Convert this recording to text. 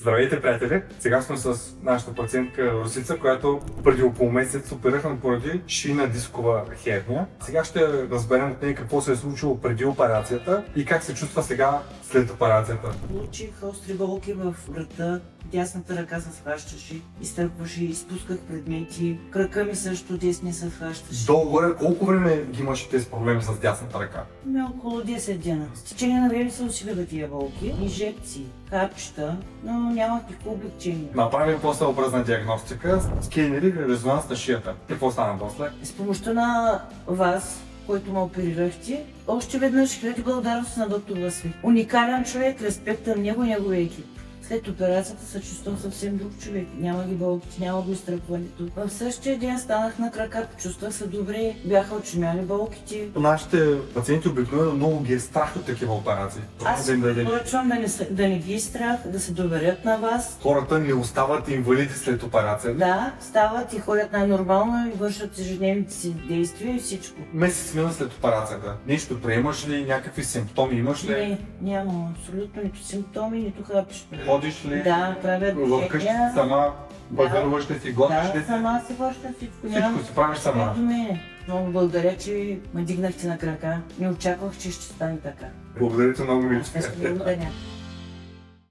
Здравейте, приятели! Сега сме с нашата пациентка Русица, която преди около месец оперирахме поради шийна дискова херния. Сега ще разберем от нея какво се е случило преди операцията и как се чувства сега след операцията. Получих остри болки в врата, дясната ръка се схващаше, изтърпваше, изпусках предмети, кръка ми също десния се схващаше. Долу-горе колко време ги имаше тези проблеми с дясната ръка? Около 10 дена. С течение на време се усилиха тия болки, инжекции, капчета, но нямах никакво облегчение. Направим после образна диагностика, скенери и резонанс на шията. Какво стана после? С помощта на вас, който ме оперирахте, още веднъж хиляди благодарности на доктор Васил. Уникален човек, респект към него и неговия екип. След операцията се чувствам съвсем друг човек. Няма ги болките, няма го изтръпването. В същия ден станах на крака, почувствах се добре, бяха отшумяли болките. Нашите пациенти обикновено много ги е страх от такива операции. Аз поръчвам да не ги е страх, да се доверят на вас. Хората не остават инвалиди след операция. Да, стават и ходят най-нормално и вършат ежедневните си действия и всичко. Месец мина след операцията. Нещо приемаш ли, някакви симптоми имаш ли? Не, нямам абсолютно нито симптоми, нито хапчета. Ходиш ли? Да, правя Вкъщи движения. сама базаруваш ли си, готвиш ли Да, си? сама си върша всичко. Всичко си правиш сама. Ето мене. Много благодаря, че ме дигнахте на крака. Не очаквах, че ще стане така. Благодаря ти много, Миличка. Аз благодаря.